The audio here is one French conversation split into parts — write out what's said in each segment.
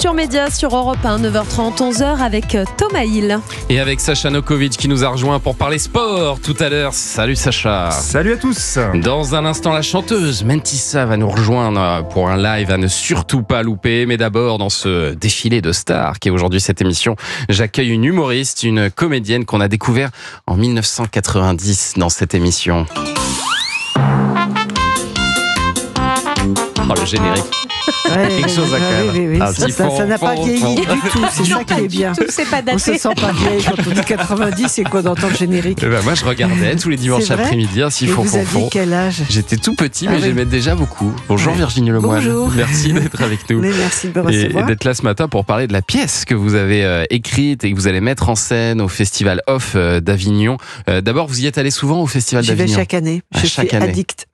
Culture Média sur Europe 1, 9h30, 11h avec Thomas Hill. Et avec Sacha Nokovic qui nous a rejoint pour parler sport tout à l'heure. Salut Sacha. Salut à tous. Dans un instant, la chanteuse Mentissa va nous rejoindre pour un live à ne surtout pas louper. Mais d'abord, dans ce défilé de stars qui est aujourd'hui cette émission, j'accueille une humoriste, une comédienne qu'on a découvert en 1990 dans cette émission. Oh, le générique. Quelque chose à faire. Oui. Ça n'a pas vieilli du tout, c'est ça qui est bien. C'est pas daté. On se sent pas vieille quand on dit 90 et qu'on entend le générique. Moi, je regardais tous les dimanches après-midi, s'il faut. Vous aviez quel âge? J'étais tout petit, mais j'aimais déjà beaucoup. Bonjour Virginie Lemoine. Bonjour. Merci d'être avec nous. Merci de me recevoir. Et d'être là ce matin pour parler de la pièce que vous avez écrite et que vous allez mettre en scène au Festival Off d'Avignon. D'abord, vous y êtes allé souvent au Festival d'Avignon? J'y vais chaque année. Je suis addict.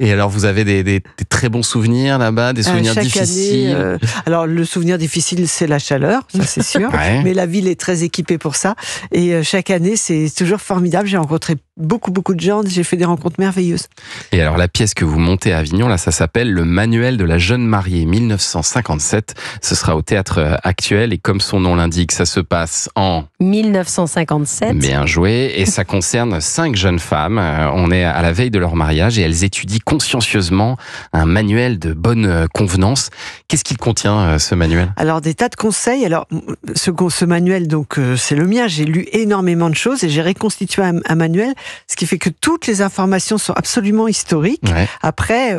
Et alors, vous avez des très bons souvenirs là-bas, des souvenirs difficiles? Alors, le souvenir difficile, c'est la chaleur, ça c'est sûr. Ouais. Mais la ville est très équipée pour ça. Et chaque année, c'est toujours formidable. J'ai rencontré beaucoup de gens. J'ai fait des rencontres merveilleuses. Et alors, la pièce que vous montez à Avignon, là, ça s'appelle Le Manuel de la jeune mariée 1957. Ce sera au Théâtre Actuel. Et comme son nom l'indique, ça se passe en 1957. Bien joué. Et ça concerne 5 jeunes femmes. On est à la veille de leur mariage et elles étudient consciencieusement un manuel de bonne convenance. Qu'est-ce qu'il contient, ce manuel? Alors, des tas de conseils. Alors, ce manuel, donc, c'est le mien. J'ai lu énormément de choses et j'ai reconstitué un manuel, ce qui fait que toutes les informations sont absolument historiques. Ouais. Après,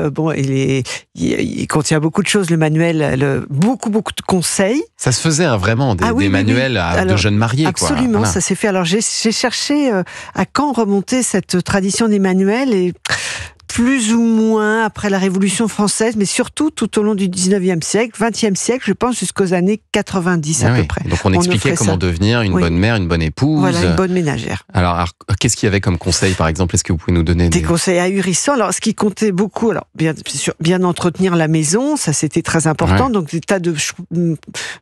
il contient beaucoup de choses, le manuel, beaucoup de conseils. Ça se faisait vraiment des manuels de jeunes mariés. Absolument, quoi. Voilà. Ça s'est fait. Alors, j'ai cherché à quand remonter cette tradition des manuels et plus ou moins après la Révolution française, mais surtout tout au long du 19e siècle, 20e siècle, je pense jusqu'aux années 90 à peu près. Donc on expliquait comment devenir une bonne mère, une bonne épouse. Voilà, une bonne ménagère. Alors qu'est-ce qu'il y avait comme conseil, par exemple? Est-ce que vous pouvez nous donner des conseils ahurissants? Alors, ce qui comptait beaucoup, alors bien entretenir la maison, ça c'était très important. Ouais. Donc des tas de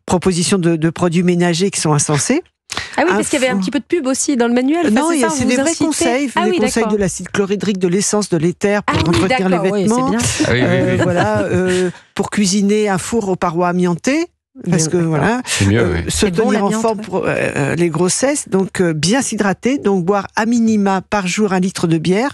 propositions de produits ménagers qui sont insensés. Ah oui, parce qu'il y avait un petit peu de pub aussi dans le manuel. Non, c'est des vrais conseils. Des conseils de l'acide chlorhydrique, de l'essence, de l'éther pour entretenir les vêtements. Oui, c'est bien. Voilà, pour cuisiner un four aux parois amiantées. Parce que voilà, c'est mieux, se tenir en forme pour les grossesses. Donc bien s'hydrater, donc boire à minima par jour 1 litre de bière.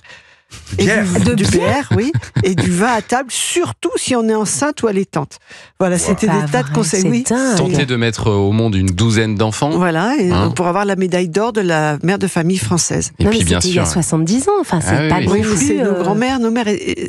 Du bière, oui, et du vin à table, surtout si on est enceinte ou allaitante. Voilà, c'était des tas de conseils. Oui. Tenter de mettre au monde une 12aine d'enfants. Voilà, et pour avoir la médaille d'or de la mère de famille française. Et puis bien sûr, il y a 70 ans, enfin c'est pas non plus. C'est nos grands-mères, nos mères.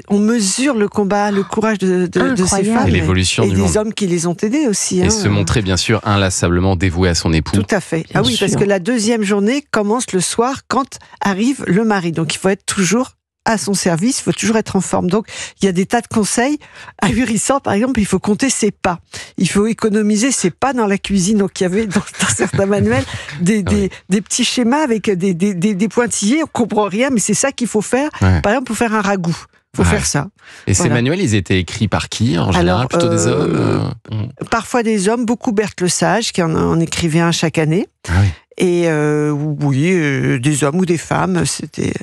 On mesure le combat, le courage de ces femmes et l'évolution du monde. monde. Des hommes qui les ont aidés aussi. Et se montrer bien sûr inlassablement dévoué à son époux. Tout à fait. Bien sûr. Parce que la deuxième journée commence le soir quand arrive le mari. Donc il faut être toujours à son service, il faut toujours être en forme. Donc, il y a des tas de conseils ahurissants. Par exemple, il faut compter ses pas. Il faut économiser ses pas dans la cuisine. Donc, il y avait dans certains manuels des petits schémas avec des pointillés. On ne comprend rien, mais c'est ça qu'il faut faire. Ouais. Par exemple, pour faire un ragoût. Il faut faire ça. Et ces manuels, ils étaient écrits par qui en général? Plutôt des hommes Parfois des hommes, beaucoup Berthe Lesage, qui en écrivait un chaque année. Ah oui. Et des hommes ou des femmes.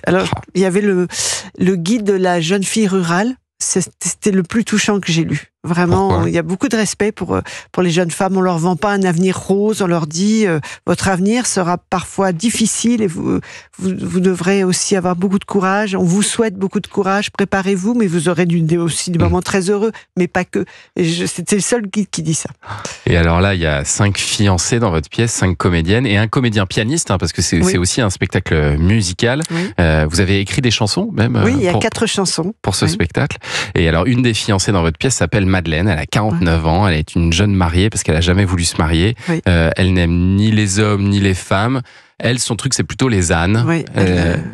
Alors, il y avait le guide de la jeune fille rurale. C'était le plus touchant que j'ai lu. Vraiment, pourquoi? Il y a beaucoup de respect pour les jeunes femmes. On leur vend pas un avenir rose. On leur dit votre avenir sera parfois difficile et vous devrez aussi avoir beaucoup de courage. On vous souhaite beaucoup de courage. Préparez-vous, mais vous aurez aussi des moments très heureux, mais pas que. C'était le seul guide qui dit ça. Et alors là, il y a 5 fiancées dans votre pièce, 5 comédiennes et un comédien pianiste, parce que c'est aussi un spectacle musical. Oui. Vous avez écrit des chansons même? Oui, il y a 4 chansons pour ce spectacle. Et alors, une des fiancées dans votre pièce s'appelle Madeleine, elle a 49 ans, elle est une jeune mariée parce qu'elle n'a jamais voulu se marier. Oui. Elle n'aime ni les hommes ni les femmes. Elle, son truc, c'est plutôt les ânes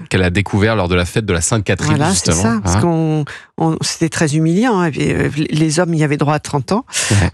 qu'elle a découvert lors de la fête de la Sainte-Catherine, voilà, justement. C'est ça, parce c'était très humiliant. Et puis, les hommes y avaient droit à 30 ans,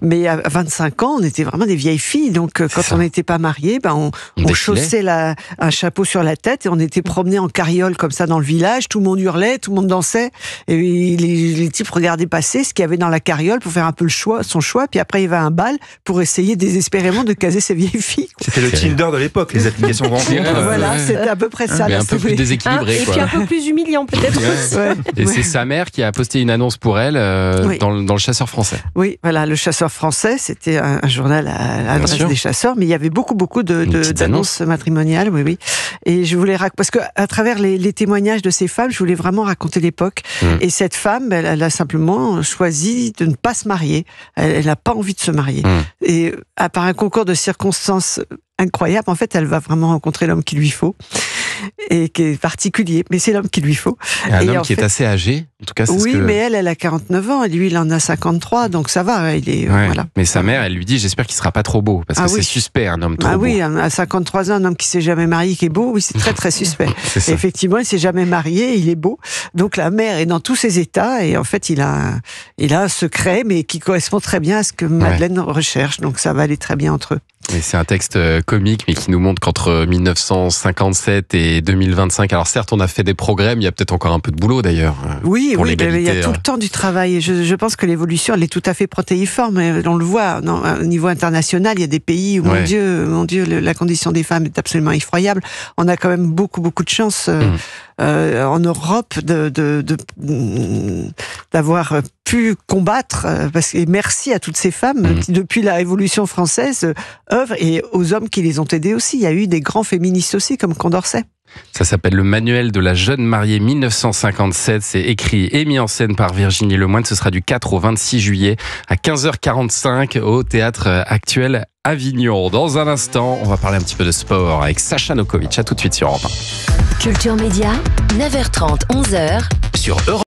mais à 25 ans, on était vraiment des vieilles filles. Donc, quand on n'était pas mariés, on chaussait un chapeau sur la tête et on était promenés en carriole comme ça dans le village. Tout le monde hurlait, tout le monde dansait. Et les types regardaient passer ce qu'il y avait dans la carriole pour faire un peu son choix. Puis après, il y avait un bal pour essayer désespérément de caser ces vieilles filles. C'était le Tinder de l'époque, les applications rencontre. Voilà, c'était à peu près ça. Mais la un peu plus story. déséquilibré. Et quoi. puis un peu plus humiliant peut-être. Ouais. Et c'est sa mère qui a posté une annonce pour elle Oui. dans le Chasseur français. Oui, voilà, le Chasseur français, c'était un journal à l'adresse sûr. des chasseurs, mais il y avait beaucoup petites d'annonces matrimoniales, oui. Et je voulais parce que à travers les témoignages de ces femmes, je voulais vraiment raconter l'époque. Et cette femme, elle a simplement choisi de ne pas se marier. Elle n'a pas envie de se marier. Et par un concours de circonstances incroyable, en fait, elle va vraiment rencontrer l'homme qu'il lui faut et qui est particulier, mais c'est l'homme qu'il lui faut. Un homme qui est assez âgé, en tout cas. Oui, mais elle a 49 ans et lui, il en a 53, donc ça va. Il est voilà. Mais sa mère, elle lui dit, j'espère qu'il sera pas trop beau, parce que c'est suspect, un homme trop beau. Oui, à 53 ans, un homme qui s'est jamais marié, qui est beau, oui, c'est très très suspect. Et effectivement, il s'est jamais marié, il est beau. Donc la mère est dans tous ses états et en fait, il a un secret, mais qui correspond très bien à ce que Madeleine recherche. Donc ça va aller très bien entre eux. Et c'est un texte comique, mais qui nous montre qu'entre 1957 et 2025, alors certes, on a fait des progrès, mais il y a peut-être encore un peu de boulot d'ailleurs. Oui, il y a tout le temps du travail. Je pense que l'évolution, elle est tout à fait protéiforme. On le voit au niveau international, il y a des pays où, mon Dieu, la condition des femmes est absolument effroyable. On a quand même beaucoup de chance en Europe d'avoir pu combattre, et merci à toutes ces femmes qui, depuis la Révolution française, œuvrent, et aux hommes qui les ont aidés aussi. Il y a eu des grands féministes aussi, comme Condorcet. Ça s'appelle Le Manuel de la jeune mariée 1957. C'est écrit et mis en scène par Virginie Lemoine. Ce sera du 4 au 26 juillet à 15h45 au Théâtre Actuel Avignon. Dans un instant, on va parler un petit peu de sport avec Sacha Nokovic. À tout de suite sur Europe 1. Culture Média, 9h30, 11h. Sur Europe